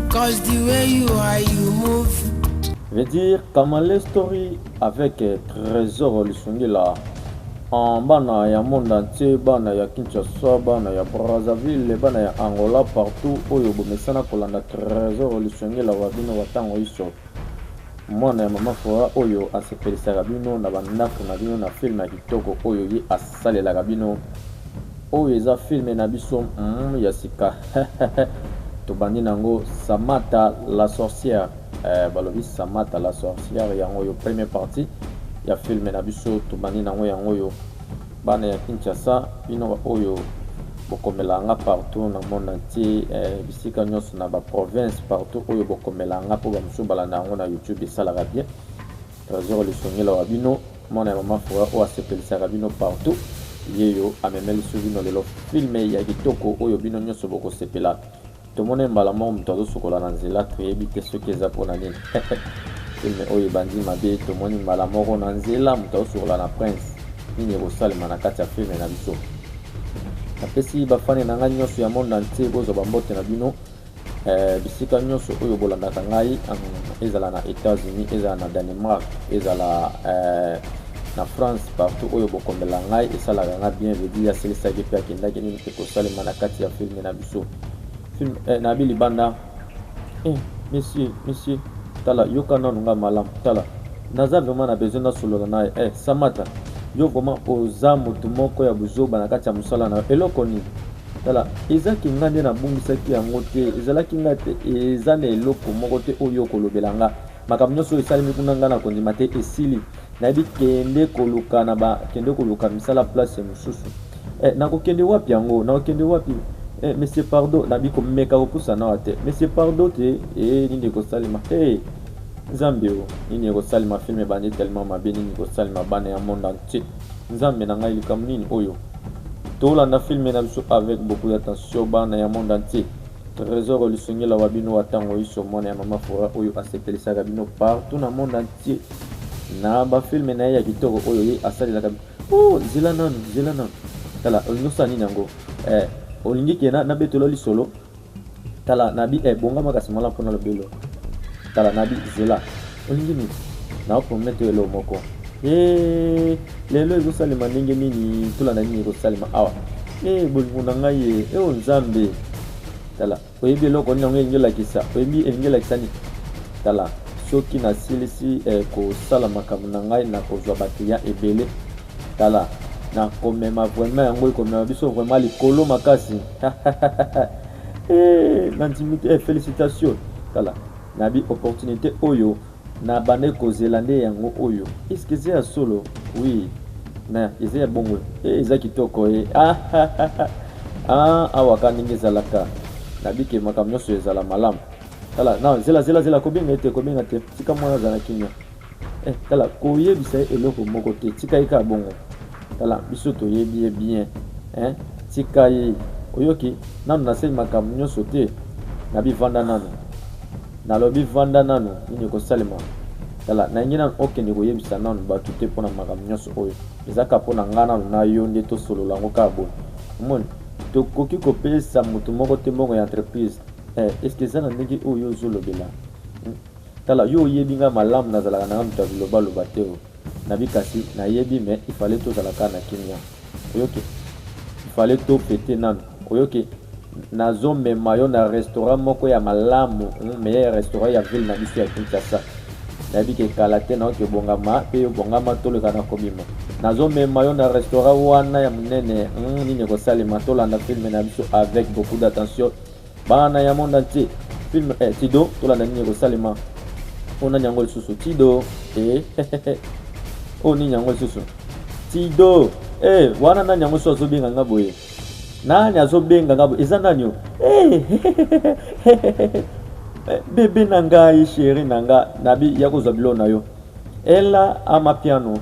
cause the way you are, you move. Veut dire Kamale Story avec Trésor Lusungila en bana ya monde entier, bana ya Kinshasa, bana ya Brazzaville, bana ya Angola, partout oyo bomesana kolanda Trésor Lusungila wabino watango iso mwana ya mama fora oyo asepelisaka bino na bandako na bino na film ya kitoko oyo ye asalelaka bino oyo eza filme na biso ya sika tobandi nango Samata la sorcière balobi Samata la sorcière yango yo première partie ya filme na biso tobandi nango yango yo bana ya Kinshasa bino oyo bokomelanga partout na monde entier bisika nyonso na ba province partout oyo bokomelanga po bamusu balanda yango na YouTube esalaka bien Trésor Lusungila wa bino mwana ya mama fora oyo asepelisaka bino partout yeyo amemeli su bino lelo filme ya kitoko oyo bino nyonso bokosepela tomone mbala moko moto azosokola na nzela toyebi te soki eza mpona nini filme oyo ebandi mabe tomoni mbala moko na nzela moto azosokola na prince nini ekosalema na kati ya filme na biso napesi bafani na ngai nyonso ya monde entier bozwa bambote na bino bisika nyonso oyo bolandaka ngai ezala na États-Unis ezala na Danemark ezala na France partout oyo bokomela ngai esalaka nga bien veut dire aselisaki mpe akendaki nini ekosalema na kati ya filme na biso film na bilibanda monsieur tala yoka nanu nga malamu tala naza vraiment na besoin nasolola naye Samata yo vraiment oza motu moko ya buzoba na kati ya mosala na eloko nini tala ezaki nga nde nabungisaki yango te ezalaki nga te eza na eloko moko te oyo kolobela nga makambo nyonso oyo esalemi kuna nga na kondima te esili nayebi kende koluka misala place mosusu nakokende wapi yango nakokende wapi monsieur pardon nabi komeka kopusa nawa te monsieur pardon te nini ekosalema nzambe o nini ekosalema filme bandi tellement mabe nini ekosalema bana ya monde entier nzambe na ngai likambo nini oyo tolanda filme na biso avec beaucoup d'attention bana ya monde entier Trésor Lusungila wa bino watango iso mwana ya mama fora oyo asepelisaka bino partout na monde entier na bafilme na ye ya kitoko oyo ye asalelaka zela nanu tala olingi osala nini yango olingi ke nabetelo lisolo tala nabi bonga makasi mala mpona lobelo tala nabi zela olingi nini naopromete elo moko lelo ezosalema ndenge nini tolanda nini ekosalema awa bolingo na ngai oyo nzambe tala oyebi eloko nini yango elingi olakisa oyebi elingi olakisa nini tala soki nasilisi kosala makambo na ngai na kozwa bakliya ebele tala nakomema vraiment yango ekomema biso vraiment likolo makasi nandimite félicitation tala nabi opportunité oyo na bande kozela nde yango oyo eske eza ya solo oui na eza ya bongo eza kitoko awaka ndenge ezalaka nabike makambo nyonso ezala malamu tala na zela kobenga te tika mwana azala kimia tala koyebisa eloko moko te tika ye ka bongo tala biso toyebi ye bien tika ye oyoki nanu naseli makambo nyonso te nabivanda nanu nalobi vanda nanu nini ekosalema tala nangi nanu okende koyebisa nanu bato te mpona makambo nyonso oyo ezaka mpona nga nanu na yo nde tosolola yango kaka boye omoni tokoki kopesa motu moko te mbongo ya entreprise eske eza na ndenge oyo ozolobela tala yo oyebi nga malamu nazalaka na nga moto ya bilobaloba te o nabi kasi nayebi me ifale tozalaka na kimia oyoki ifale topete nanu oyoki nazomema yo na restaurant moko ya malamu meilleur restaurant ya ville na biso ya Kinshasa nayebi ke kala te naoki ebongama mpe yo bongama toleka na kobima nazomema yo na restaurant wana ya monene nini ekosalema tolanda filme na biso avec beaucoup d'attention bana ya monde entier film tido tolanda nini ekosalema ona nyango lisusu tido o nini yango lisusu tido wana nani yango so azobenga nga boye nani azobenga nga boye eza nani yo bebe na ngai sheri na nga nabi ya kozwa bilo na yo ela amapiano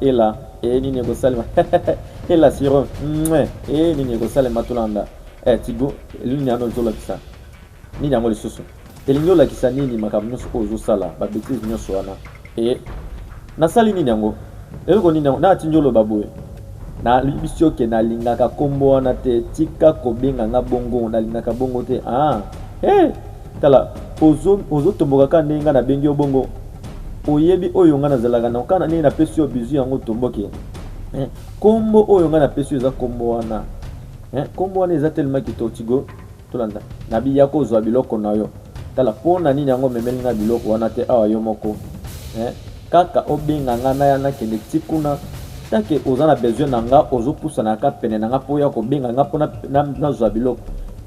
ela nini ekosalema ela siro nini ekosalema tolanda tigo nini yango ezolakisa nini yango lisusu elingi olakisa nini makambo nyonso oyo ozosala babetise nyonso wana nasali nini yango eloko nini yango na atingi oloba boye na libisio ke na lingaka kombo wana te tika kobenga nga bongo na lingaka bongo te tala ozo tomboka ka ndenge na bengi bongo oyebi oyo nga nazalaka na kana ndenge na pesi yo bizu yango tomboke kombo oyo nga na pesi yo eza kombo wana kombo wana eza tellement kitoko tigo tolanda na biya kozwa biloko na yo tala pona nini yango memeli nga biloko wana te awa yo moko kaka obenga nga na yana kende tikuna tanke oza na besoin na nga ozopusana ka pene na nga po ya kobenga nga pona nazwa biloko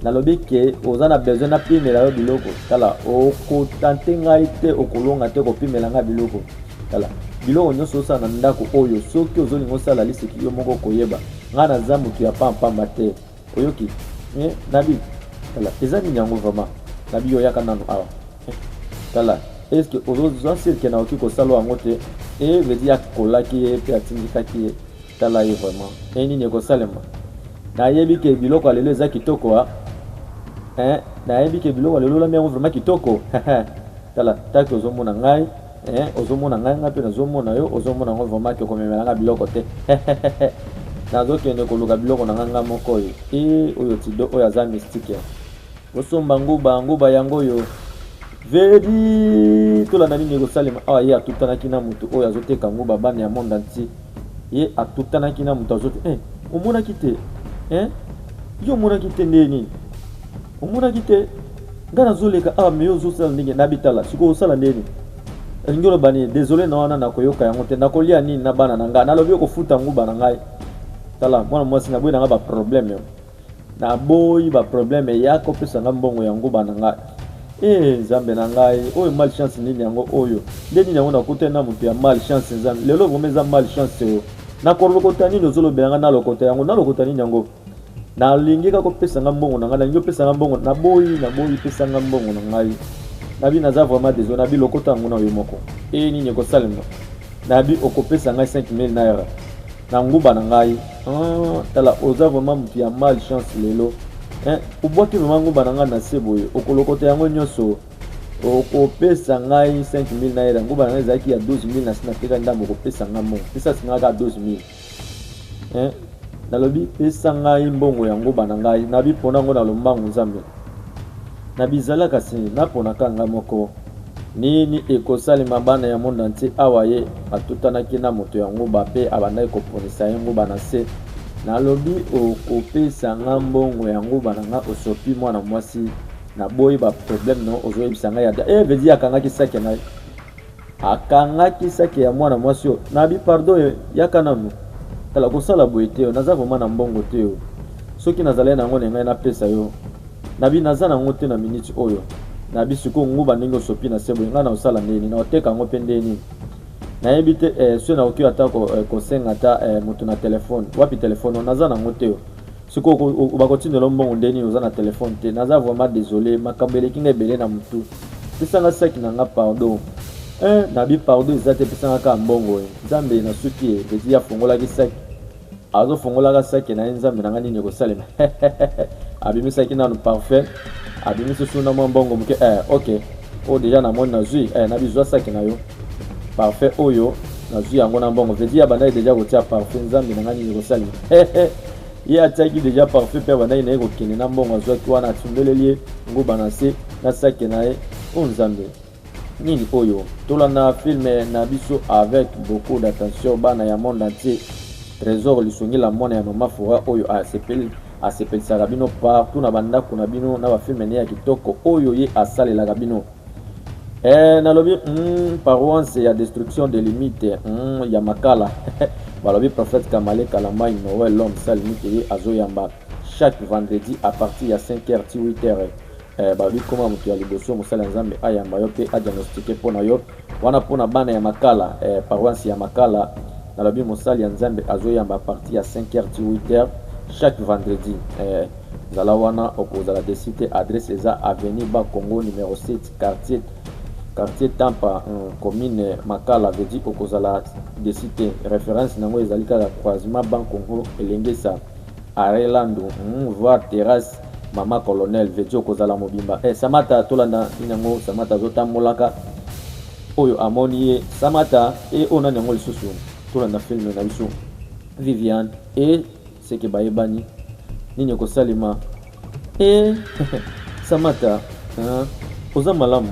nalobi ke oza na besoin na pimela yo biloko tala okotante ngai te okolonga te kopimela nga biloko tala biloko nyonso osala na ndako oyo soki ozolinga osala liseki yo moko koyeba nga naza motu ya pampamba te oyoki nabi tala eza nini yango vraiment nabi oyaka nano awa tala est-ce que ozozwa sirke na oki kosala yango te vedi akolaki ye mpe atindikaki ye tala ye vraiment nini ekosalema nayebi ke biloko ya lelo eza kitoko nayebi ke biloko ya lelo olami yango vraiment kitoko tala taki ozomona ngai ozomona ngai nga mpe nazomona yo ozomona yango vraiment ke komemela nga biloko te nazokende koluka biloko na nga moko oyo oyo tido oyo aza mystique osomba nguba yango oyo vedi tolanda nini ekosalema awa ye atutanaki na motu oyo azoteka nguba bana ya monde entier ye atutanaki na motu azote omonaki te yo omonaki te nde nini omonaki te nga nazoleka awa me yo ozosala ndenge nabitala sikoyo osala nde nini elingi oloba nini désolé na wana nakoyoka yango te nakolia nini na bana na ngai nalobi okofuta nguba na ngai tala mwana mwasi naboyi na nga baproblème naboyi baproblème eyaka opesa nga mbongo ya nguba na ngai nzambe na ngai oyo mal chance nini yango oyo nde nini yango nakuta na motu ya mal chance nzambe lelo vraimen eza mal chance oyo nakolokota nini ozolobela nga nalokota yango nalokota nini yango nalingi kaka opesa nga mbongo na ngai nalingi opesa nga mbongo naboyi pesa nga mbongo na ngai nabi naza vraiment désolé nabi lokota yango na yo moko nini ekosalema nabi okopesa ngai 5000 naira na nguba na ngai tala oza vraiment motu ya mal chance lelo obwaki vraiment nguba na ngai na se boye okolokota yango nyonso okopesa ngai 5000 naira nguba na ngai ezalaki ya 12000 na sina teka ndambo okopesa ngai mbongo pesa singa kaka 12000 nalobi pesa ngai mbongo ya nguba na ngai nabi mpona yango na lombangu nzambe nabizalaka si naponaka ngai moko nini ekosalema bana ya monde entier awa ye atutanaki na moto ya nguba mpe abandaki koponisa ye nguba na se nalobi okopesa nga mbongo ya nguba na nga osopi mwana mwasi naboyi baproblème no ozoyebisa ngai ya vedi akangaki sake na ye akangaki sake ya mwana mwasi oyo nabi pardon yaka nanu tala kosala boye te yo naza vraimen na mbongo te yo soki nazalai nango na ngai napesa yo nabi naza nango te na minute oyo nabi sikoyo nguba ndenge osopi na se boye ngai na osala ndeni na oteka yango mpe ndeni nayebi te so nakoki ata kosenga ata moto na telefone wapi telefone naza nango te yo sikoyo bakotindela mbongo ndeni oza na telefone te naza vraiment désolé makambo eleki nga ebele na motu pesanga saki na nga pardon nabi pardon eza te pesanga kaka mbongo nzambe na suki ezi afongolaki saki azofongolaka saki na ye nzambe na nga nini ekosalema abimisaki nanu parfait abimisi su na mwa mbongo moke ok oyo deja namoni nazwi nabi zwa saki na yo parfait oyo nazwi yango na mbongo vedi abandaki deja kotia parfait nzambe na nga nini ekosalema ye atiaki deja parfait mpe abandaki na ye kokende na mbongo azwaki wana atumbeleli ye nguba na se na saki na ye o nzambe nini oyo tolanda filme na biso avec beaucoup d'attention bana ya monde entier trésor lisongi la mwana ya mama fora oyo asepelisaka bino partout na bandako na bino na bafilme ne ya kitoko oyo ye asalelaka bino nalobi paroisse ya destruction de limite ya makala balobi prophète Kamale Kalamai Noël l'homme sa limite ye azoyamba chaque vendredi à partir ya 5h ti 8h balobi koma moto ya liboso mosala nzambe ayamba yo mpe adiagnostike mpona yo wana mpona bana ya makala paroisse ya makala nalobi mosali ya nzambe azoyamba à partir ya 5h ti 8h chaque vendredi zala wana okozala desite adresse eza avenue Bakongo numéro 7 quartier Tampa commune Makala vedi okozala desite référence nango ezali kaka croisement Bankongo elengesa Arelando voir terrasse mama colonel vedi okozala mobimba Samata tolanda inango Samata zotambolaka oyo amoni ye Samata ona nango lisusu tolanda filme na biso Viviane et ce que baebani nini ko salima et Samata oza malamu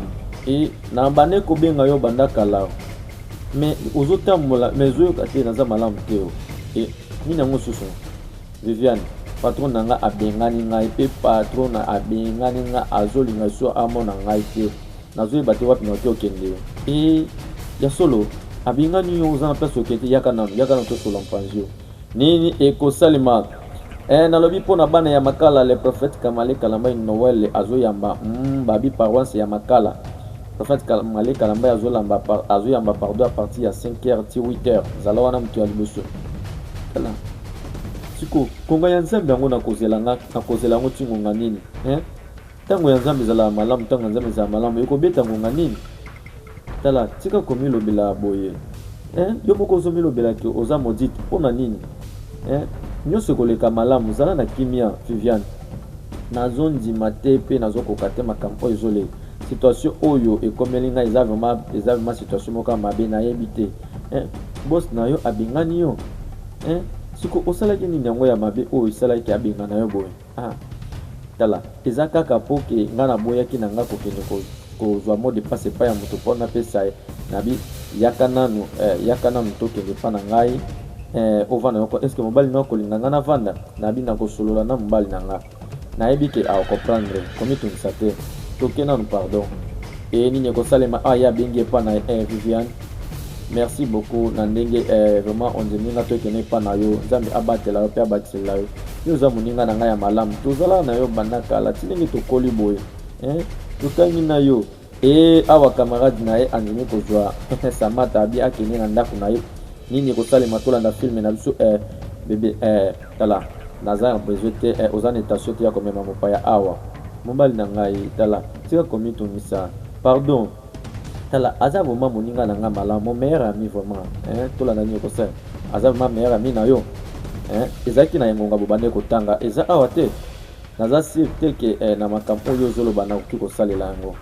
et na bane ko benga yo banda kala mais ozotambola mais oyoka te naza malamu te et nini yango susu Viviane patron nanga abengani ngai pe patron na abengani nga azolinga so amona ngai te nazoyeba te wapi naoki okende e ya solo abengani yo oza na place okende yaka nano tosola mpanzi yo nini ekosalema nalobi mpo na bana ya makala le prophète Kamale Kalamba Noël azoyamba babi paroisse ya makala prophète Kamale Kalamba azoyamba pardon à partir ya 5h ti 8h zala wana mutu ya liboso kala siko konga ya nzambe yango nakozela yango tingonga nini ntango ya nzambe ezala malamu ntango ya nzambe ezala malamu ekobeta ngonga nini tala tika komilobela boye yo moko ozomilobela ke oza modite mpona nini nyonso ekoleka malamu zala na kimia Viviane nazondima te mpe nazokoka te makambo oyo ezoleka situation oyo ekomeli ngai eza vraiment situation moko mabe nayebi te bos na yo abengani yo siko osalaki nini yango ya mabe oyo esalaki abengana yo boye tala eza kaka mpo ke ngai naboyaki na ngai kokende kozwa mo de passe epai ya moto mpo napesa nabi yaka nanu tokende mpa na ngai ovanda yoko eske mobali na kolinga nga na vanda nabi na kosolola na mobali na nga nayebi ke aocomprendre komitungisa te toke nanu pardon nini ekosalema ya bengi epa na Viviane merci beaucoup na ndenge vraiment onzeminga tokende epa na yo nzambe abatela yo mpe abatisela yo yo oza moninga na ngai ya malamu tozala na yo banda kala ti ndenge tokoli boye tokangi na yo awa camarade na ye andimi kozwa Samata abi akende na ndako na ye nini ekosalema tolanda filme na biso bebe tala naza ya besoin te oza na etation te ya komema mopaya awa mobali na ngai tala tika komitungisa pardon tala aza vraiment moninga na ngai malamu mon meilleur ami vraiment tolanda nini ekosala aza vraiment meilleur ami na yo ezalaki na engonga bobande kotanga eza awa te naza sir te ke na makambo oyo ozoloba nakoki kosalela yango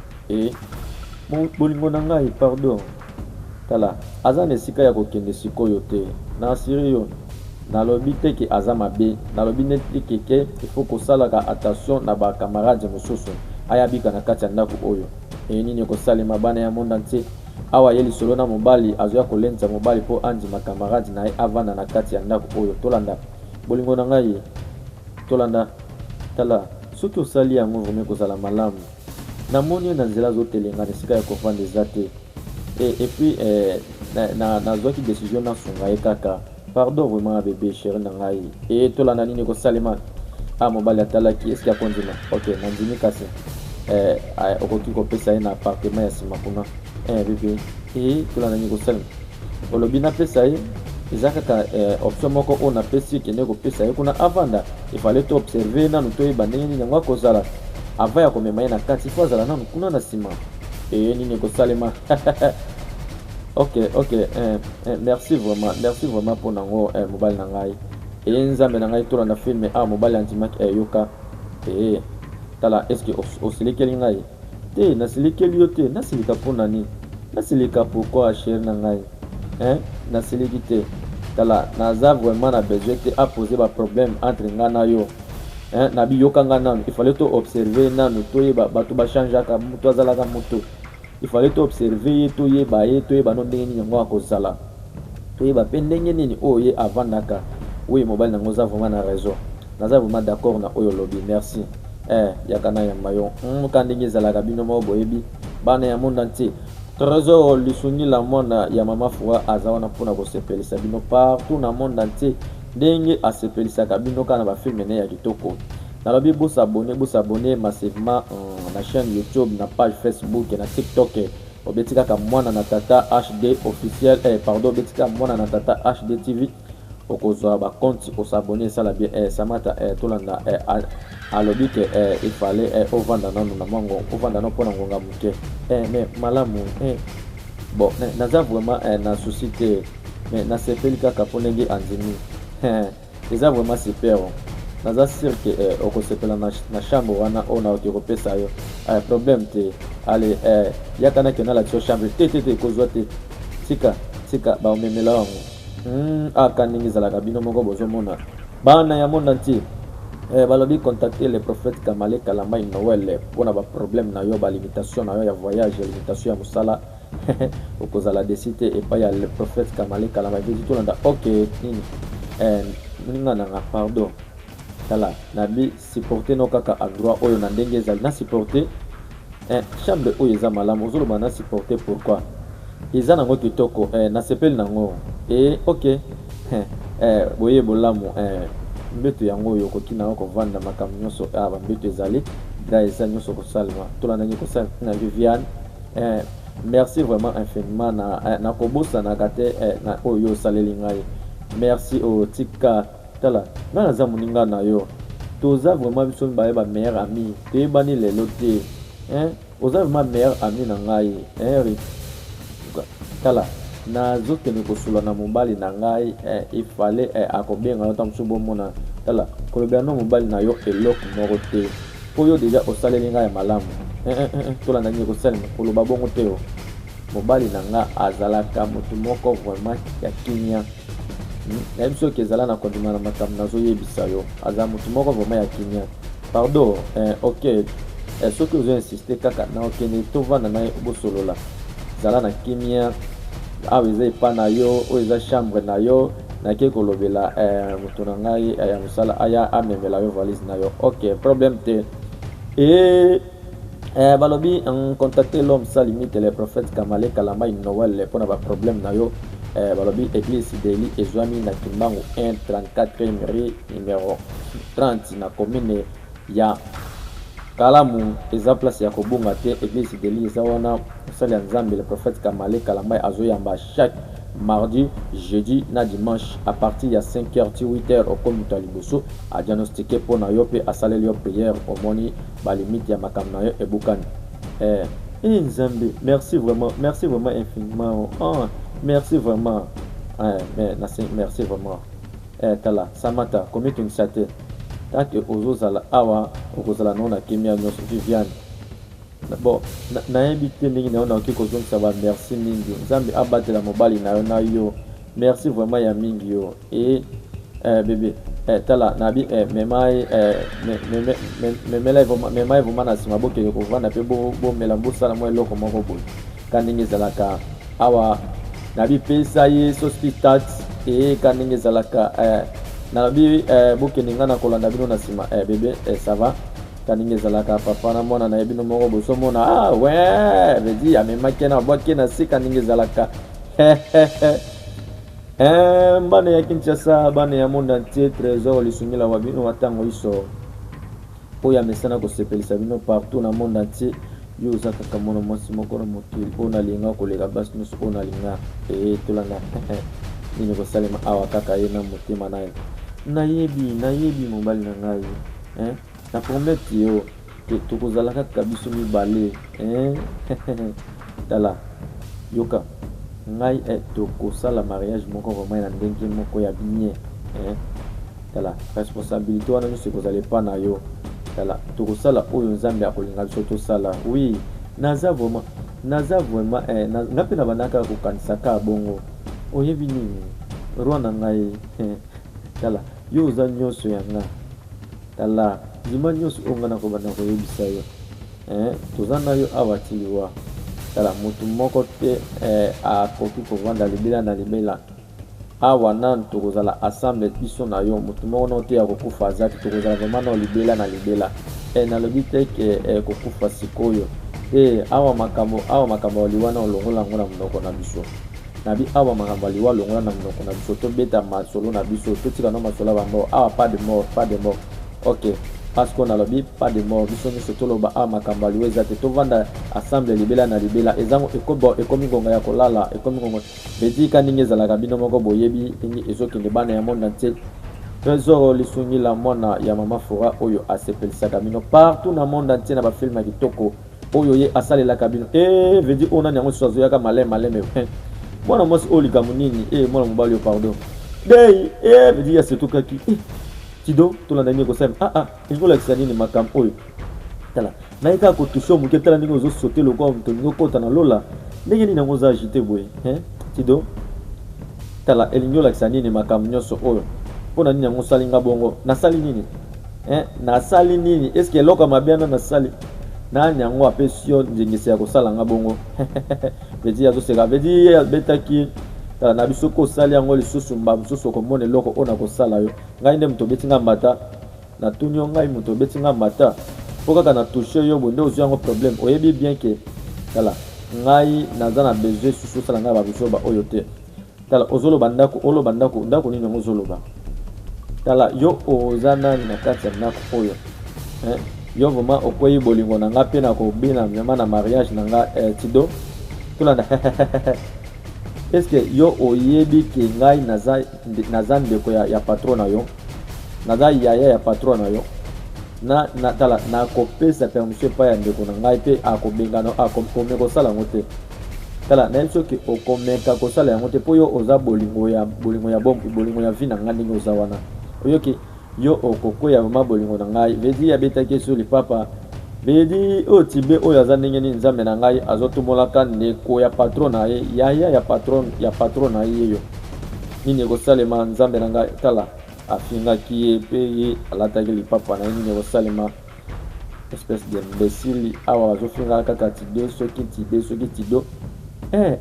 bolingo na ngai pardon tala aza na esika ya kokende sikoyo te na asiri yo nalobi te ke aza mabe nalobi neti keke ifo kosalaka attention na bakamarade mosusu ayabika na kati ya ndako oyo nini ekosalema bana ya monde entier awa ye lisolo na mobali azoya kolenza mobali mpo andima kamarade na ye avanda na kati ya ndako oyo tolanda bolingo na ngai tolanda tala soki osali yango vraimen kozala malamu namoni na nzela azotelenga na esika ya kovanda eza te et puis nazwaki décision nasunga ye kaka pardon vraiment bébé chéri na ngai tolanda nini ekosalema mobali atalaki eske akondima ok nandimi kasi okoki kopesa ye na appartement ya nsima kuna bébé tolanda nini ekosalema olobi napesa ye eza kaka option moko oyo napesi kende kopesa ye kuna avanda ifale to observe nanu toyeba ndenge nini yango akozala ava ya komema ye na kati ifo azala nanu kuna na nsima nini ekosalema ok merci vraiment pour nango mobali na ngai nzambe na ngai tolanda filme mobali andimaki yoka tala eske osilikeli ngai te nasilikeli yo te nasilika mpo nani nasilika pourquoi chéri na ngai nasiliki te tala naza vraiment na besoin te apose baproblème entre ngai na yo nabiyoka ngai nanu ifale to observe nanu toyeba bato bachangeaka moto azalaka moto ifale to observe ye toyeba no ndenge nini yango akozala toyeba mpe ndenge nini oyo ye avandaka oyo mobali nango oza vraiment na raison naza vraiment d'accord na oyo lobi merci yaka na yamba yo ka ndenge ezalaka bino moko boyebi bana ya monde entier trésor lisungi la mwana ya mama fura aza wana mpona kosepelisa bino partout na monde entier ndenge asepelisaka bino kaka na bafilme ne ya kitoko nalobi bosabone massivement na chaîne YouTube na page Facebook na TikTok obeti kaka mwana na tata HD officiel obeti kaka mwana na tata HD TV okozwa bakonti osabone esala bien Samata tolanda alobi ke ifale ovanda nanu na mwango ovanda no mpona ngonga moke mais malamu bon naza vraiment na souci te mais nasepeli kaka mpo ndenge andimi eza vraiment super naza sûr ke okosepela na chambre wana oyo naoki kopesa yo problème te ale yaka na kena la tio chambre te ekozwa te tika baomemela wango akaningi ezalaka bino moko bozomona bana ya monde entier balobi contacter le prophète Kamale Kalamai Noël mpona baproblème na yo balimitation na yo ya voyage limitation ya mosala okozala desite epai ya le prophète Kamale Kalamai vezi tolanda ok nini moninga nanga pardon tala nabi supporte no kaka endroit oyo na ndenge ezali na supporte chambre oyo eza malamu ozoloba na supporte pourquoi eza nango kitoko nasepeli nango ok boye bolamu mbeto yango oyo okoki nango kovanda makambo nyonso bambeto ezali da eza nyonso kosalema tolandaki kosala na Viviane merci vraiment infiniment na kobosanaka te na oyo osaleli ngai merci otika tala nga naza moninga na yo toza vraiment biso mibale ba meilleur ami toyebani lelo te oza vraiment meilleur ami na ngai tala nazokende kosula na mobali na ngai ifale akobenga yo ta mosusu bomona tala kolobela no mobali na yo eloko moko te po yo deja osaleli ngai ya malamu tolanda nini kosalema koloba bongo te o mobali na nga azalaka motu moko vraiment ya kimia nayebi soki ezala na kondima na makambo nazoyebisa yo azala motu moko vraiment ya kimia pardon ok soki ozoinsiste kaka na okende tovanda na ye bosolola zala na kimia awa eza epa na yo oyo eza chambre na yo nake kolobela moto na ngai ya mosala aya amemela yo valise na yo ok problème te balobi contacter l'homme sans limite le prophète Kamale Kalamai Noël mpona baproblème na yo balobi église Deli ezwami na Kimbangu 134 rue numéro 30 na commune ya Kalamu eza place ya kobunga te église Deli eza wana sali ya Nzambe le prophète Kamale Kalamai azoyamba chaque mardi, jeudi na dimanche à partir de 5h ti 8h au commuta liboso a diagnostiquer pour na yo pe asaleli yo prière au moni ba limite ya makam na yo ebukani Nzambe merci vraiment infiniment merci vraiment merci vraiment tala samata komito nsate tant que ozozala awa okozala nona kimia nyonso Viviane bon nayebi te ndenge na yo naoki kozongisa ba merci mingi Nzambe abatela mobali na yo na yo merci vraiment ya mingi yo bébé tala nabi memai vraiment na nsima bokende kovanda mpe bomela bosala mwa eloko moko boye ka ndenge ezalaka awa nabi pesa ye sospitat ka ndenge ezalaka nabi bokende nga na kolanda bino na nsima bébé ça va kaningi ezalaka papa na mwana na yebino moko bosomona vedi amemaki na bwaki na se kaningi ezalaka bana ya Kinshasa bana ya monde entier trésor lisungila wa bino watango iso oyo amesana kosepelisa bino partout na monde entier yo oza kaka mwana mwasi moko na mokili oyo nalinga koleka basi nyonso oyo nalinga tolanda nini kosalema awa kaka ye na motema na ye nayebi mobali na ngai na promete yo tokozala kaka biso mibale tala yoka ngai tokosala mariage moko vraiment na ndenge moko ya bien tala responsabilité wana nyonso ekozala epa na yo tala tokosala oyo Nzambe akolinga biso tosala oui naza vraiment nga mpe na bandaka kokanisaka bongo oyebi nini roi na ngai tala yo oza nyonso ya nga tala ndima nyonso oyo nga na kobanda koyebisa yo toza na yo awa ti liwa tala motu moko te akoki kovanda libela na libela awa nanu tokozala assemble biso na yo motu moko no te akokufa aza te tokozala vraiment na libela na libela nalobi te ke kokufa sikoyo awa makambo ya liwa na olongola yango na monoko na biso nabi awa makambo ya liwa longola na monoko na biso tobeta masolo na biso totika no masolo ya bamort awa pas de mort ok parce qu'on a lobby pas de mort biso nyonso toloba awa makambo ya liwa eza te tovanda assemble libela na libela ezango ekomi ngonga ya kolala ekomi ngonga bedika ndenge ezalaka bino moko boyebi ndenge ezokende bana ya monde entier trésor lisungila mwana ya mama Fora oyo asepelisaka bino partout na monde entier na bafilme ya kitoko oyo ye asalelaka bino vedi oyo nani yango soso azoyaka maleme mwana mwasi oyo likambo nini mwana mobali yo pardon dei vedi ya setokaki tido tolanda ndenge kosala ezolakisa nini makambo oyo tala naye kaka kotushe moke tala ndenge ozosote lokwa moto olingi okota na lola ndenge nini yango oza agite boye tido tala elingi olakisa nini makambo nyonso oyo mpona nini yango osali nga bongo nasali nini nasali nini eske eloko ya mabe wana nasali nani yango apesi yo nzengisi ya kosala nga bongo vedi azoseka vedi abetaki tala na biso kosali yango lisusu mba mosusu okomona eloko oyo nakosala yo ngai nde moto obeti nga mbata natuni yo ngai moto obeti nga mbata mpo kaka na touche yo bonde ozwi yango problème oyebi bien ke tala ngai naza na besoin susu osala ngai babisoba oyo te tala ozoloba ndako oloba ndako nini yango ozoloba tala yo oza nani na kati ya ndako oyo yo vraiment okwei bolingo na nga mpe na kobina vraiment na mariage na nga tido tolanda eske yo oyebi ke ngai naza ndeko ya patron na yo naza yaya ya patron na yo tala nakopesa permission epai ya ndeko na ngai mpe akobengana akomeka kosala yango te tala nayebi soki okomeka kosala yango te mpo yo oza bolingo ya vi na ngai ndenge oza wana oyoki yo okokwea mama bolingo na ngai vedi abetaki so lipapa vedi oyo tibe oyo aza ndenge nini nzambe na ngai azotomolaka ndeko ya patron na ye yaya ya patron na ye yo nini ekosalema nzambe na ngai tala afingaki ye mpe ye alataki lipapa na ye nini ekosalema espèce d'imbécile awa bazofingaka kaka tido soki tido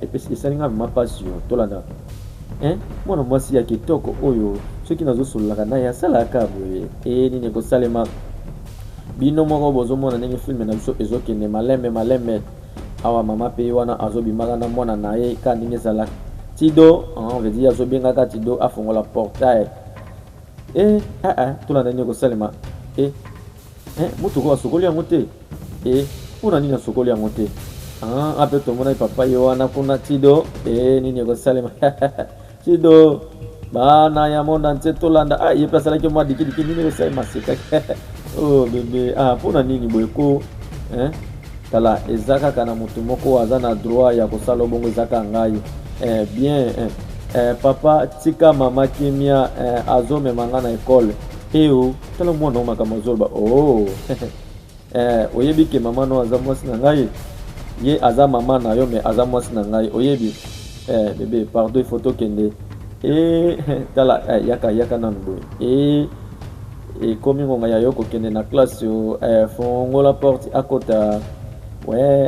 epesi esalinga mama pasi yo tolanda mwana mwasi ya kitoko oyo soki nazosololaka naye asalaka boye nini ekosalema bino moko bozomona ndenge filme na biso ezokende malembe awa mama pe wana azobimaka na mwana na ye ka ndenge ezalaka tido vedi azobengaka tido afongola portail tolanda ndenge ekosalema motuko asokoli yango te mpona nini asokoli yango te ape tomona papa ye wana kuna tido nini ekosalema tido bana ya monde entier tolanda ye mpe asalaki mwa dikidiki nini ekosalema sekaki oh bebe mpona nini boye ko tala eza kaka na motu moko aza na droit ya kosala obongo eza kaka ngai bien papa tika mama kimia azomema nga na ekole tala mwana o makambo azoloba oyebi ke mama no aza mwasi na ngai ye aza mama na yo me aza mwasi na ngai oyebi bebe pardon il faut tokende tala yaka nanu boye ekomi ngonga ya yo kokende na classe yo fongola porte akota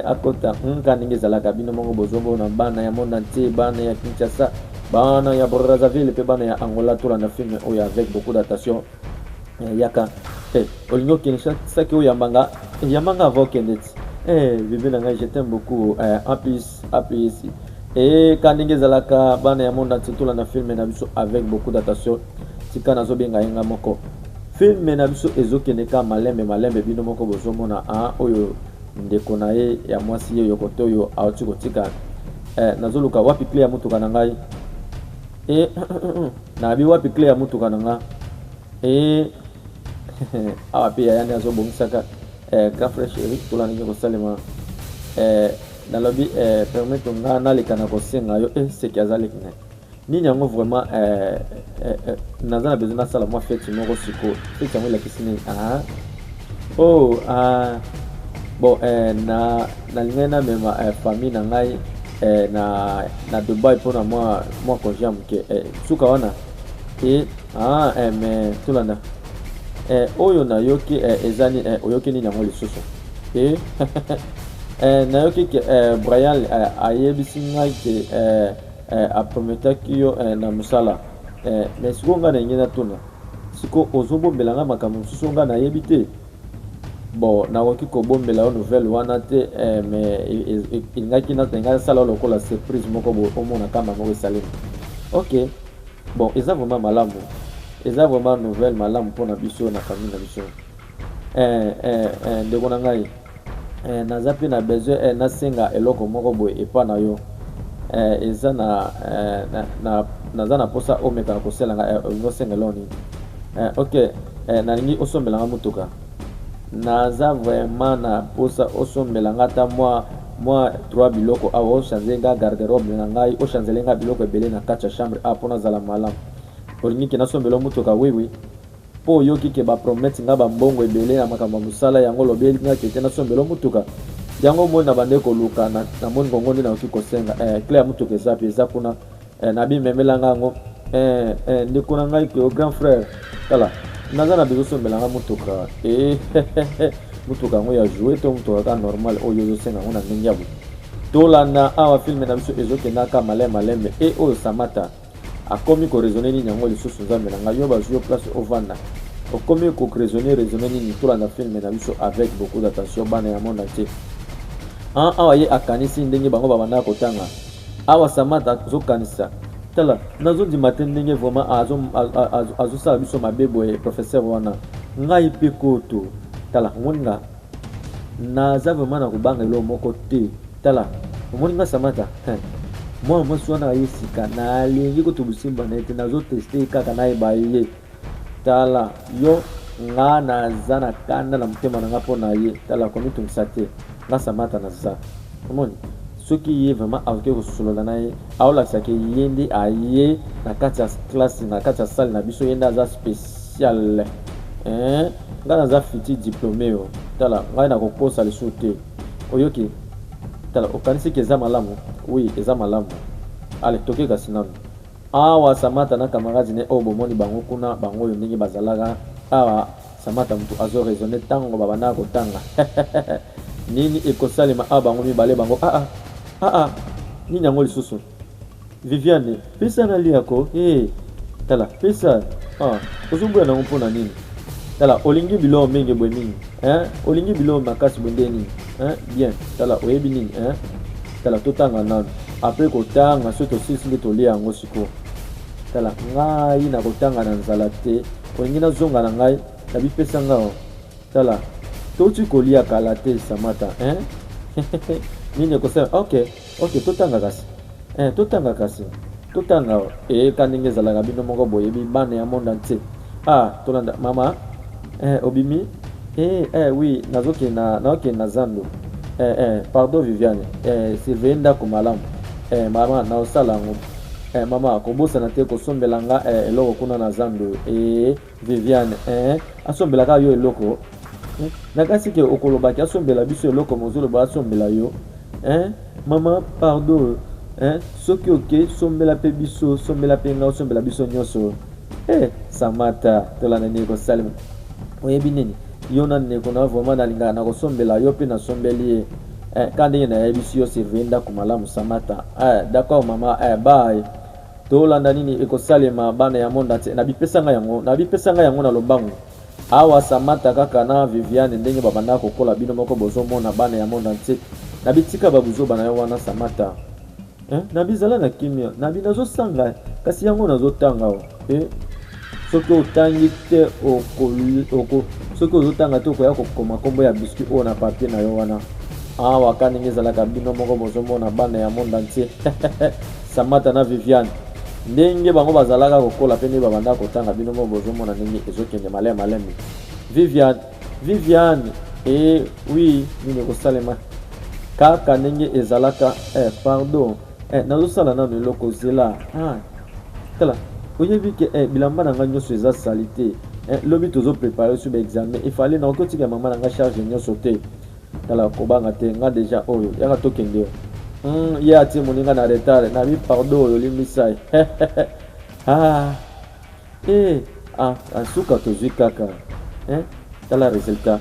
akota nka ndenge ezalaka bino moko bozomona bana ya monde entier bana ya Kinshasa bana ya Brazzaville mpe bana ya Angola tolanda filme oyo avec beaucoup d'attention yaka olingi okende saki oyo yambanga ava okende ti bebe na ngai je t'aime beaucoup en plus ka ndenge ezalaka bana ya monde entier tolanda filme na biso avec beaucoup d'attention tika nazobenga yenga moko filme na biso ezokende ka malembe bino moko bozomona oyo ndeko na ye ya mwasi ye yokote oyo auti kotika nazoluka wapi clé ya mutuka na ngai nabi wapi clé ya mutuka na nga awa pe yayani azobongisaka grand frère chéri tolanda kosalema nalobi permettre nga naleka na kosenga yo seki azaleki na nini yango vraiment naza na besoin nasala mwa fete moko siko fete yango elakisi nini bon nalingai namema famille na ngai na Dubai mpona mwa congé ya moke suka wana mais tolanda oyo nayoki ezani oyoki nini yango lisusu nayoki ke Brian ayebisi ngai ke aprometaki yo na mosala mais siko nga na ngai natuna siko ozobombela nga makambo mosusu nga nayebi te bon nakoki kobombela yo nouvelle wana te mais elingaki ngai asala lokola surprise moko omona kamba moko esalemi ok bon eza vraiment malamu eza vraiment nouvelle malamu mpona biso na famille na biso ndeko na ngai naza mpe na besoin nasenga eloko moko boye epa na yo eza naza na posa omekaka koselanga osenga eloni ok nalingi osombelanga mutuka naza vraiment na posa osombelanga ata mwa 3 biloko awa ochange nga garderobe na ngai ochanzele nga biloko ebele na kati ya chambre mpo nazala malamu olingi ke nasombela mutuka wiwi mpo oyoki ke bapromete nga bambongo ebele na makambo ya mosala yango lobeli nga kete nasombela mutuka yango moni na bande koluka na moni kongo nde nakoki kosenga clé ya mutuka eza mpe eza mpona nabi memelanga ngo ndeko na ngai ke grand frère tala naza na bezosombelanga motuka motuka yango ya jouer to motuka ka normal oyo ozosenga ngo na ndenge ya boye tolanda awa filme na biso ezokendaka maleme e oyo Samata akomi koraisonne nini yango lisusu nzambe na ngai yo bazwi yo place ovanda okomi koraisonne nini tolanda filme na biso avec beaucoup d'attention bana ya monde entier awa ye akanisi ndenge bango babandaka kotanga awa Samata azokanisa tala nazondima te ndenge vraiment azosala biso mabe boye professeur wana ngai mpe koto tala omoni nga naza vraiment na kobanga elo moko te tala omoni nga Samata mwana mwasi wana ye sika nalingi kotobusimba na ye te nazoteste kaka nayeba ye tala yo nga naza na kanda na motema na nga mpo na ye tala komitungisa te nga Samata naza omoni soki ye vraiment akoki kosolola na ye aolakisaki ye nde aye na kati ya classe na kati ya salle na biso ye nde aza spécial nga naza fiti diplômé o tala ngai nakokosa lisusu te oyoki tala okanisiki eza malamu oui eza malamu ale toke kasi nanu awa Samata na camarade ne oyo bomoni bango kuna bango oyo ndenge bazalaka awa Samata mutu azo raisonner ntango babandaka kotanga nini ekosalema awa bango mibale bango nini yango lisusu Viviane pesa na liako tala pesa ozoboya nango mpona nini tala olingi bilo mingi boye mingi olingi bilo makasi boye nde nini bien tala oyebi nini tala totanga nanu apres kotanga so tosisi nde tolia yango sikoyo tala ngai na kotanga na nzala te olingi nazonga na ngai na bipesa ngao tala toti kolia kala te Samata nini ekosala ok totanga kasi totanga ka ndenge ezalaka bino moko boyebi bana ya monde entier tolanda mama obimi oui naokende na zando pardon Viviane surveille ndako malamu mama naosala yango mama kobosana te kosombela nga eloko kuna na zando Viviane asombelaka yo eloko nakasi ke okolobaki asombela biso eloko mozoloba asombela yo mama pardon soki oke sombela pe biso sombela pe nga osombela biso nyonso Samata tolanda nini kosalema oyebi nini yo na ndeko na vraiment nalingaka na kosombela yo mpe nasombeli ye ka ndenge nayebisi yo surveille ndako malamu Samata d'accord mama bye tolanda nini ekosalema bana ya monde entier nabipesa nga yango na lobango awa Samata kaka na Viviane ndenge babandaka kokola bino moko bozomona bana ya monde entier nabitika babuzoba na yo wana Samata nabizala na kimia nabi nazosanga kasi yango nazotanga soki otangi te soki ozotanga te okoya kokoma kombo ya biscuit oyo na papier na yo wana awa ka ndenge ezalaka bino moko bozomona bana ya monde entier Samata na Viviane ndenge bango bazalaka kokola mpe nde babandaka kotanga bino moko bozomona ndenge ezokende maleme Viviane oui nini ekosalema kaka ndenge ezalaka pardon nazosala nano eloko zela tala oyebi ke bilamba na ngai nyonso eza sali te lobi tozoprepare sur baexamen ifale na okotika mama na ngai charge nyonso te tala kobanga te nga deja oyo yaka tokende ye atie moninga na retard nabi pardon oyo olimbisa asuka tozwi kaka tala résultat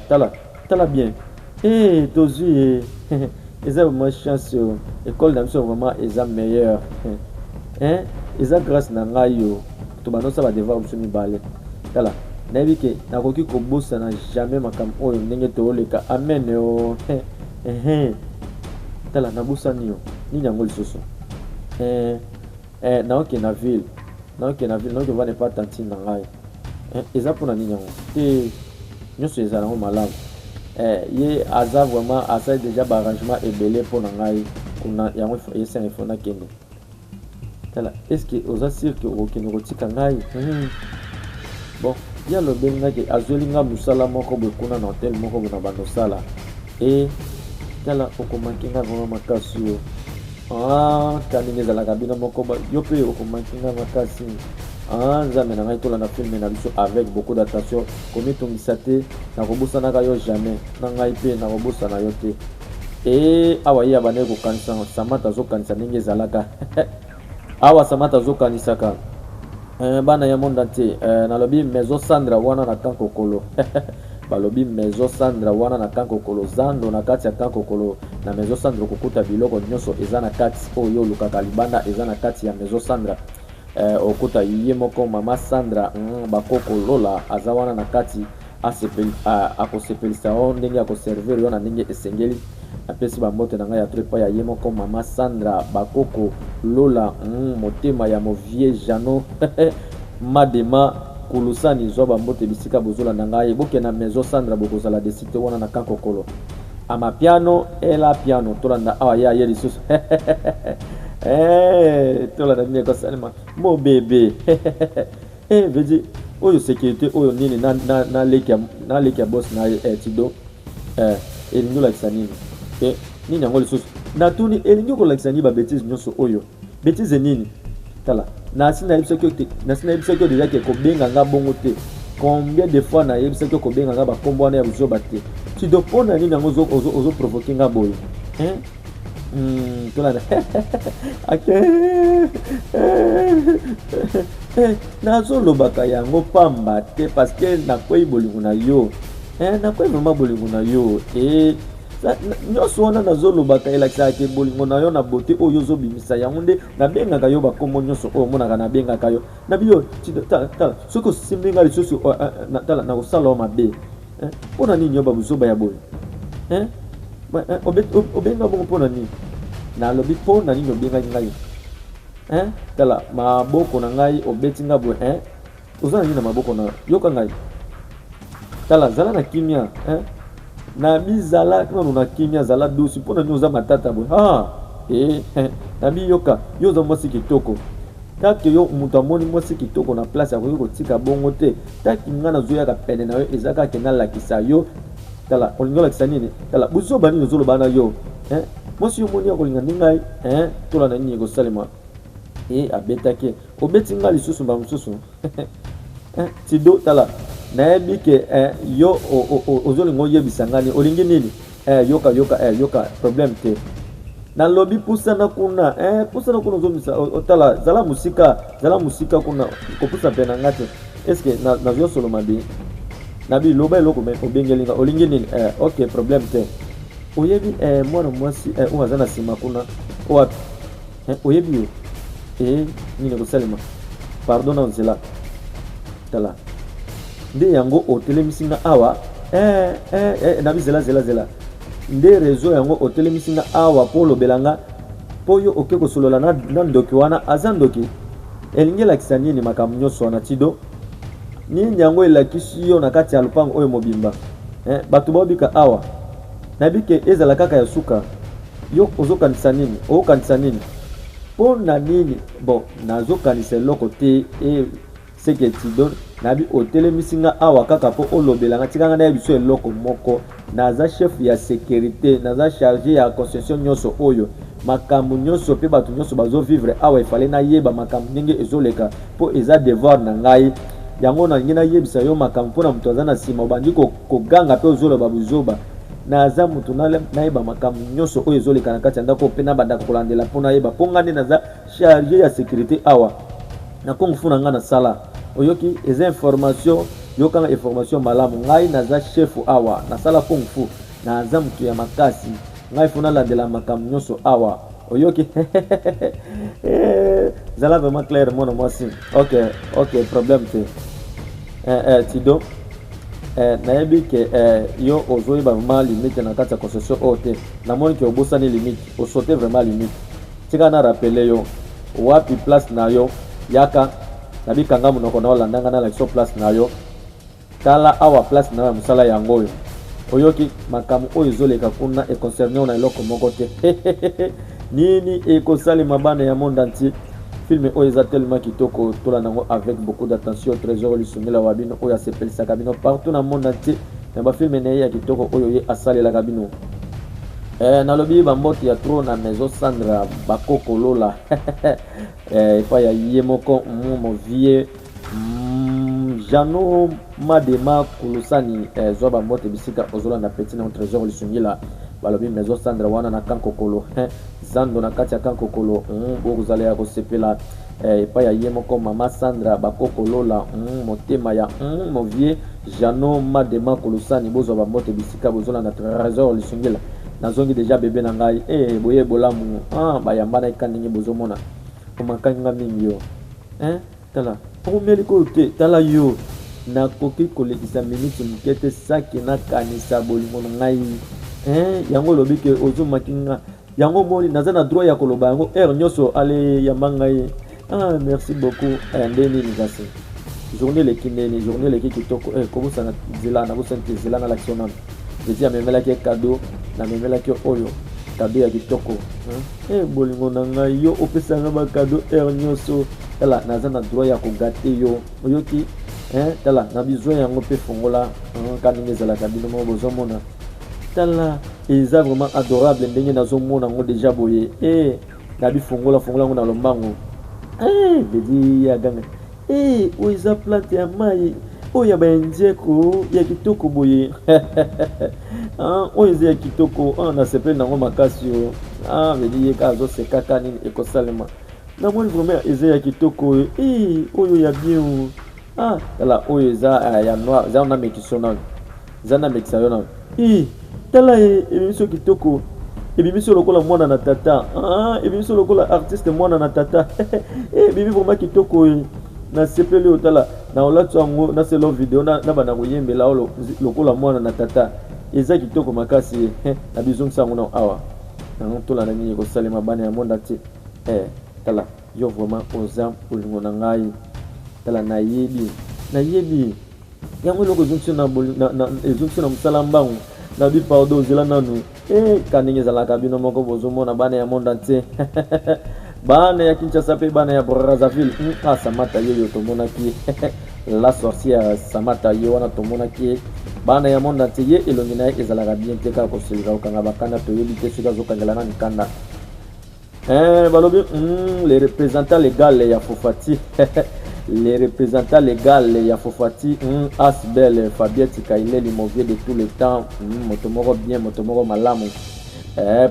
tala bien tozwi eza vraiment chance école na biso vraiment eza meilleur eza grâce na ngai yo tobanosala badevoir biso mibale tala nayebi ke nakoki kobosana jamais makambo oyo ndenge tooleka amen tala nabosani yo nini yango lisusu naoke na ville naoke ovane pa tantine na ngai eza mpona nini yango te nyonso eza nango malamu ye aza vraiment asali déjà baarrangement ebele mpona ngai kuna yango esenga ifo nakende tala estce oza sûr ke okokende kotika ngai bon ye alobeli ngai ke azweli nga mosala moko boye kuna na hotel moko boye na bandosala tala okomaki nga vraiment makasi yo kandenge ezalaka bino moko yo mpe okomaki nga makasi nzambe na ngai tolanda filme na biso avec beaucoup d'attention komitungisa te nakobosanaka yo jamais na ngai mpe nakobosana yo te awa ye abandeki kokanisa Samata azokanisa ndenge ezalaka awa samata zokanisaka bana ya monde entier nalobi maison Sandra wana na kankokolo balobi maison Sandra wana na kankokolo zando na kati ya kankokolo na maison Sandra kokuta biloko nyonso eza na kati oyo lukaka libanda eza na kati ya maison Sandra okuta ye moko mama Sandra bakoko lola aza wana na kati akosepelisa o ndenge akoservir yo na ndenge esengeli apesi bambote na ngai ya trepa ya ye moko mama Sandra bakoko lola motema ya movie jano madema kulusani zwa bambote bisika bozola na ngai boke na maison Sandra bokozala desite wana na kankokolo ama piano ela piano tolanda awa ya ye lisusu tolanda mie kosalema mo bebe veji oyo sécurité oyo nini na leki ya boss na tido elingi olakisa nini nini yango lisusu natuni elingi kolakisa nini babétise nyonso oyo bétise nini tala nasi nayebisaki yo deja ke kobenganga bongo te combien de fois nayebisaki yo kobenganga bakombo wana ya buzoba te tido mpona nini yango ozoprovoke nga boyo tolanda nazolobaka yango pamba te parce que nakwei bolingo na yo nakwei mama bolingo na yo nyonso wana nazolobaka elakisaka ke bolingo na yo na bote oyo ozobimisa yango nde nabengaka yo bakombo nyonso oyo omonaka nabengaka yo nabi yo tala soki osimbi nga lisusu tala nakosala yo mabe mpona nini yo babuzoba ya boyo obenga bongo mpona nini nalobi mpona nini obengaki ngai tala maboko na ngai obeti nga boye oza na nini na maboko na yoka ngai tala zala na kimia nabi zala nano na kimia zala dosi mpona nini oza matata boye nabi yoka yo oza mwasi kitoko taki yo moto amoni mwasi kitoko na place akoki kotika bongo te taki nga nazoyaka pene na yo eza kaka nalakisa yo tala olingi olakisa nini tala buzoba nini ozoloba na yo mwasi yo moni akolinga ndi ngai tola na nini ekosalema abetaki obeti nga lisusu mba mosusu tido tala nayebi ke yo ozolinga oyebisa ngani olingi nini yoka problème te nalobi pusana kuna ozomisa tala zala musika kuna kopusa mpe na nga te estce nazosolo mabe nabi loba eloko obengelinga olingi nini ok problème te oyebi mwana mwasi oyo aza na nsima kuna owapi oyebi yo nini kosalema pardon na nzela tala nde yango otelemisi nga awa nabi zela nde réseau yango otelemisi nga awa mpo olobela nga mpo yo oke kosolola na ndoki wana aza ndoki elingi elakisa nini makambo nyonso wana tido nini yango elakisi yo na kati ya lupango oyo mobimba bato baobika awa nayebi ke ezala kaka ya suka yo ozokanisa nini okokanisa nini mpo na nini bon nazokanisa eloko te seke tido nabi otelemisi nga awa kaka mpo olobelanga tikanga nayebi so eloko moko naza chef ya sécurité naza chargé ya concession nyonso oyo makambo nyonso mpe bato nyonso bazovivre awa efale nayeba makambo ndenge ezoleka mpo eza devoir na ngai yango nalingi nayebisa yo makambo mpona moto aza na nsima obandi koganga mpe ozoloba buzoba naza moto nayeba makambo nyonso oyo ezoleka na kati ya ndako mpe nabandaka kolandela mpo nayeba mpo nga nde naza chargé ya sécurité awa na kongufu na ngai na sala oyoki eza information yokanga information malamu ngai naza chef awa nasala kongufu naza moto ya makasi ngai fo nalandela makambo nyonso awa oyoki zala vraiment clair mwana mwasi ok problème te tido nayebi ke yo ozoyeba vraiment limite na kati ya concession oyo te namoni ke obosani limite osote vraiment limite tika na rappele yo wapi place na yo yaka nabikanga monoko na olandanga na lakso place na yo tala awa place na yo ya mosala yango oyo oyoki makambo oyo ezoleka kuna econcerne na eloko moko te nini ekosalema bana ya monde entier filme oyo eza tellement kitoko tolanda yango avec beaucoup d'attention trésor lisungela wa bino oyo asepelisaka bino partout na monde entier na bafilme na ye ya kitoko oyo ye asalelaka bino nalobi bambote ya tro na maison Sandra bakoko lola epa ya ye moko movie jano madema kulusani zwa bambote bisika ozolanda petit na trésor lisungela balobi maison Sandra wana na kankokolo zando na kati ya kankokolo bokozala ya kosepela epai ya ye moko mama Sandra bakokolola motema ya movie Jano Madema Kolosani bozwa bamote bisika bozolanda trésor lisungela nazongi déjà bébé na ngai boye bolamu bayamba na ekaningi bozomona omakanga mingi yo tala omeli ko te tala yo nakoki kolekisa minute moke te saki nakanisa bolingo na ngai yango lobi ke ozomakinga yango moni naza na droit ya koloba yango nyonso ale yamba ngai merci beaucoup ndeni nizasi journée leki ndeni journée leki kitoko kobosana nzela nabosana te nzela na l'action nano jeti amemelaki cadeau namemelaki oyo cadeau ya kitoko bolingo na ngai yo opesanga bacadeau nyonso tala naza na droit ya kogate yo oyoki tala na besoin yango mpe fongola kaninga ezalaka bino moko bozomona tala eza vraiment adorable ndenge nazomona yango déjà boye nabi fongola yango na lombango bedi ya ganga oyo eza plante ya mai oyo ya baindieko ya kitoko boye oyo eza ya kitoko nasepeli nango makasi yo bedi ye ka azoseka ka nini ekosalema namoni vraiment eza ya kitoko oyo ya bien tala oyo eza ya noir eza na mekiso nano eza na mekisa yo nano tala ebimiso kitoko ebimiso lokola mwana na tata ebimiso lokola artiste mwana na tata ebimi vraiment kitoko na sepeli otala na olatu yango na selo video na bana koyembela lokola mwana na tata eza kitoko makasi na bizongisa yango na awa nango tolanda nini kosalema bana ya monda te tala yo vraiment oza bolingo na ngai tala nayebi yango eloko ezongisi na mosala mbangu nabi pardon ozela nanu kaninga ezalaka bino moko bozomona bana ya monde entier bana ya Kinshasa pe bana ya Brazzaville Samata yo tomonaki la sorcière Samata yo wana tomonaki bana ya monde entier ye elongi na ye ezalaka bien te kaka koselika okanga bakanda toyebi te soki azokangela nani kanda balobi les représentants légaux ya Fofati les représentants légaux ya Fofati Asbel Fabiette Kaileli mauvais de tous les temps motomoko bien motomoko malamu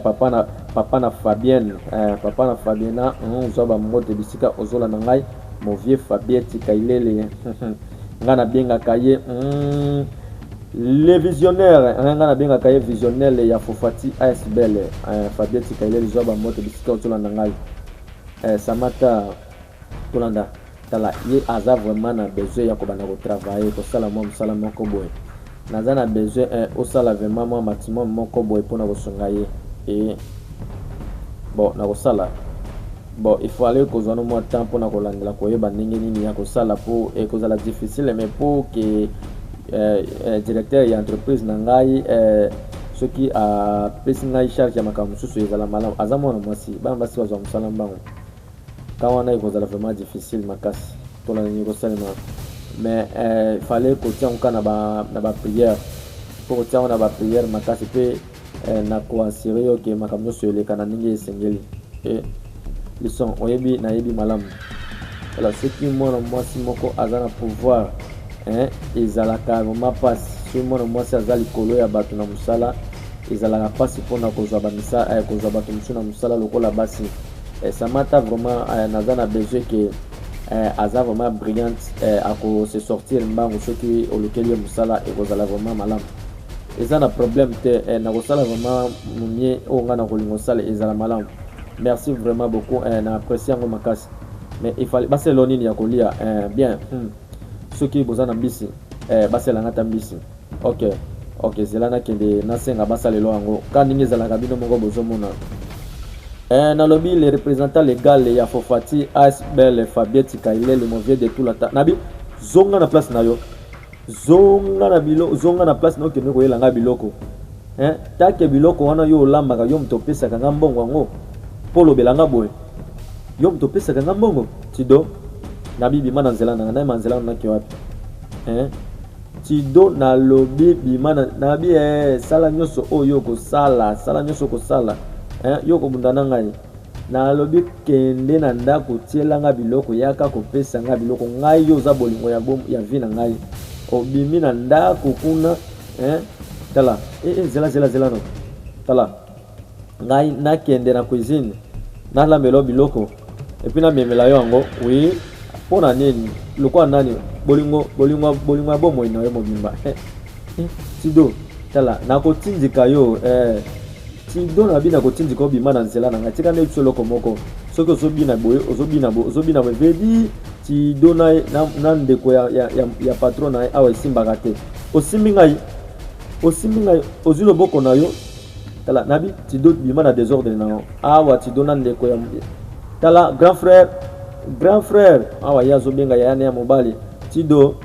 papa na Fabienne papa na Fabiena zoba mote bisika ozola na ngai mauvais Fabiette Kaileli ngana benga kaye les visionnaires ngana benga kaye visionnaire ya Fofati Asbel Fabiette Kaileli zoba mote bisika ozola na ngai Samata tolanda tala ye aza vraiment na besoin ya kobana ko travailler ko sala mo musala moko boy naza na besoin osala vraiment mo maximum moko boy pona ko songa ye bon na ko sala bon il faut aller ko zwana mo temps pona ko landela ko yeba ndenge nini ya ko sala po ko zala difficile mais pour que directeur ya entreprise na ngai soki a pesi ngai charge ya makambo susu ezala malamu aza mwana mwasi bana basi bazwa musala mbango kawana ikozala vraiment difficile makasi tola ni kosalema mais fallait ko tia on na ba prière pour tia on na ba prière makasi pe na ko assurer yo ke makambo so eleka na ningi esengeli ils sont oyebi na yebi malamu alors ce qui mona mwasi moko azana pouvoir ezalaka vraiment passe ce mona mwasi azali kolo ya bato na musala ezalaka passe pona kozwa ba misa kozwa bato musuna musala lokola basi Samata vraiment naza na besoin que aza vraiment brillante à se sortir mbango soki olokeli yo musala ekozala vraiment malamu eza na problème te na kosala vraiment mumie oyo nga na kolinga osala ezala malamu merci vraiment beaucoup na apprécie yango makasi mais il fallait baselo nini ya kolia bien soki boza na mbisi baselanga ta mbisi ok zela nakende nasenga basalelo yango ka ndenge ezalaka bino moko bozomona nalobi les représentants légaux ya Fofati Asbel Fabiette Kaileli mauvais de tout la temps nabi zonga na place na yo zonga na place na okende koyelanga biloko take biloko wana yo olambaka yo mtopesaka nga mbongo yango polo belanga boye yo mtopesaka nga mbongo tido nabi bima na nzela nanga na manzela na ki wapi tido na lobi bima na nabi sala nyoso oyo ko sala nyoso ko sala yo ko bundana ngai na lobi kende na ndako tielanga biloko yaka kopesa nga biloko ngai yo za bolingo ya vina ngai obimi na ndako kuna tala zela no tala ngai nakende na cuisine nalambela biloko et puis namemela yo yango oui mpona nini lokwa nani bolingo bomoi na yo mobimba tido tala nakotindika yo tido na bina kotindika obima na nzela na ngai tika nde biso eloko moko soki ozobina boye ozobina boye vedi tido na ndeko ya patron na ye awa esimbaka te osimbi ngai ozwi loboko na yo tala nabi tido bima na désordre na yo awa tido na ndeko ya tala grand frère awa ye azobenga yayane ya mobali tido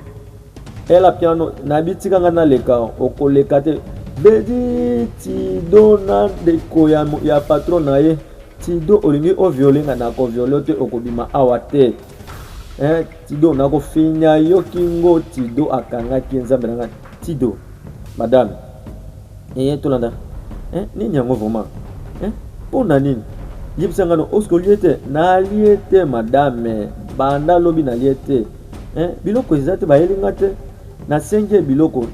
ela piano nabi tika nga naleka okoleka te bedi tido na ndeko ya patron na ye tido olingi oviole nga nakoviole te okobima awa te tido nakofinya yo kingo tido akangaki nzambe na ngai tido madame tolanda nini yango vraiment mpona nini yebisa ngano oske olie te nalie te madame banda lobi nalie te biloko eza te bayelinga te nasengi biloko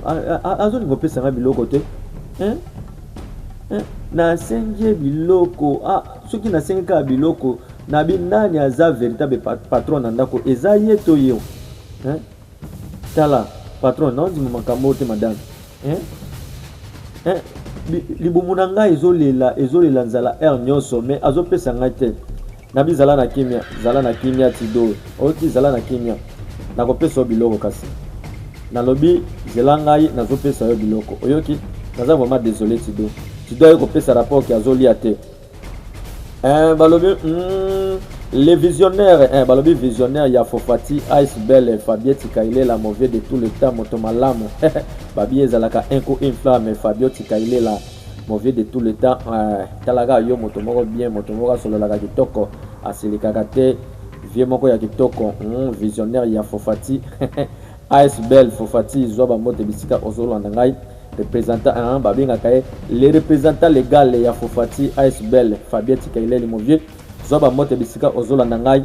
azolinga opesa nga biloko te nasengi biloko soki nasengi kaka biloko nabi nani aza véritable patron na ndako eza ye to yo tala patron naondima makambo te madame libumu na ngai ezolela nzala aire nyonso mais azopesa ngai te nabi zala na kimia tido oki zala na kimia nakopesa yo biloko kasi nalobi zela ngai nazopesa yo biloko oyoki naza vraiment désolé tido ayo kopesa rapport ki azolia te balobi les visionnaires balobi visionnaire ya Fofati Ice Belle Fabiette Kaile la mauvais de tout le temps moto malamu babi ezalaka une flamme Fabiette Kaile la mauvais de tout le temps talaka yo moto moko bien moto moko sololaka kitoko asilikaka te vie moko ya kitoko visionnaire ya Fofati Ice Belle Fofati zoba moto bisika ozolanda ngai représentant babengaka ye les représentants légal ya Fofati Ice Belle Fabiette Kaile le mauvais zoba mote bisika ozolanda ngai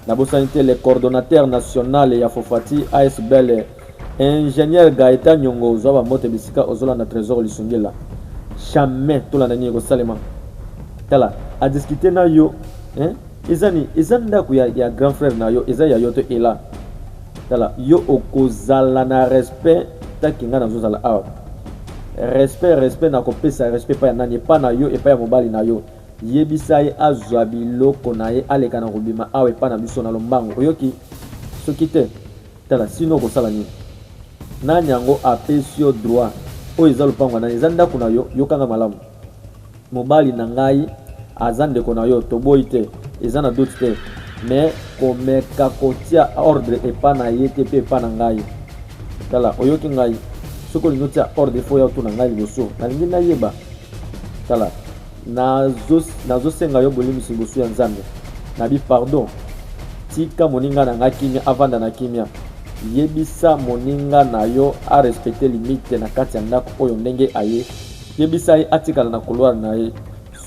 na bosani te le coordonnateur national ya Fofati Ice Belle ingénieur Gaëtan Nyongo zoba mote bisika ozolanda trésor lisungela jamais tolanda nini kosalema tala a discuter na yo eza ndako ya grand frère na yo eza ya yo to ela tala yo okozala na respect takinga nazozala awa respect na kopesa respect pa ya nani pa na yo epa ya mobali na yo yebisa ye azwa biloko na ye aleka na kobima awa epa na biso na lombango oyoki soki te tala sino okosala nini nani yango apesi yo droit oyo eza lopango nani eza ndako na yo yokanga malamu mobali na ngai aza ndeko na yo toboyi te eza na doute te mais komeka kotia ordre epa na ye te mpe epa na ngai tala oyoki ngai soki olingi otia ordre fo ya otuna ngai liboso nalingi nayeba tala nazosenga yo bolimisi liboso ya nzambe nabi pardon tika moninga na ngai kimia avanda na kimia yebisa moninga na yo arespecte limite na kati ya ndako oyo ndenge aye yebisa ye atikala na couloir na ye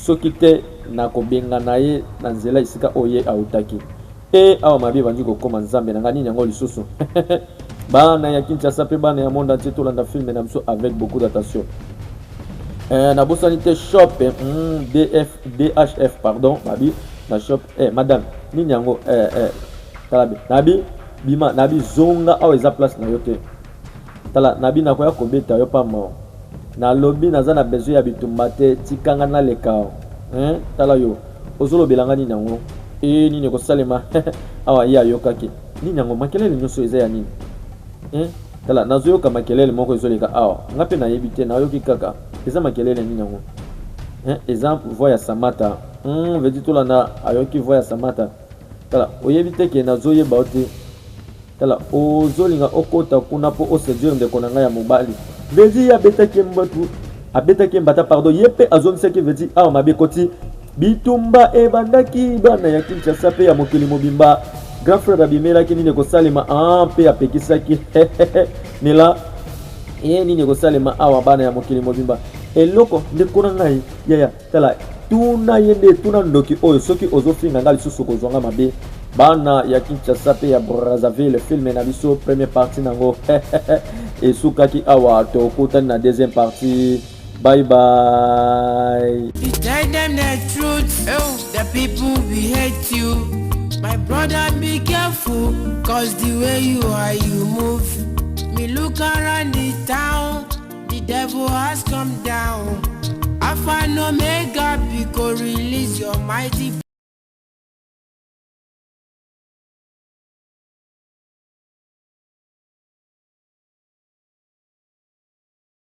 soki te na kobenga na ye na nzela esika oyo ye autaki awa mabi ebandi kokoma nzambe na ngai nini yango lisusu bana ya Kinshasa mpe bana ya monde entier tolanda filme na biso avec beaucoup d'attention na bosani te shop DHF pardon babi na shop madame nini yango talabi nabi bima nabi zonga awa eza place na yo te tala nabi nakoya kobeta yo pa mao na lobi naza na besoin ya bitumba te tikanga na leka tala yo ozolobelanga nini yango nini kosalema awa ye ayokaki nini yango makelele nyonso eza ya nini tala nazoyoka makelele moko ezoleka awa nga mpe nayebi te nayoki kaka eza makelele nini yango eza voi ya samata vedi tolanda ayoki voi ya samata tala oyebi te ke nazoyeba o te tala ozolinga okota kuna mpo oséduire ndeko na ngai ya mobali vedi abetaki mbata pardon ye mpe azongisaki vedi awa mabe koti bitumba ebandaki bana ya Kinshasa mpe ya mokili mobimba grand frère abimelaki nini kosalema mpe apekisaki nela nini kosalema awa bana ya mokili mobimba eloko ndeko na ngai yaya tala tuna ye nde tuna ndoki oyo soki ozofinga ngai lisusu kozwanga mabe bana ya Kinshasa mpe ya Brazzaville filme na biso première partie nango esukaki awa tokutani na deuxième partie Bye bye. You tell them the truth, oh, the people will hate you. My brother, be careful, cause the way you are, you move. Me look around the town, the devil has come down. Alpha and Omega, because release your mighty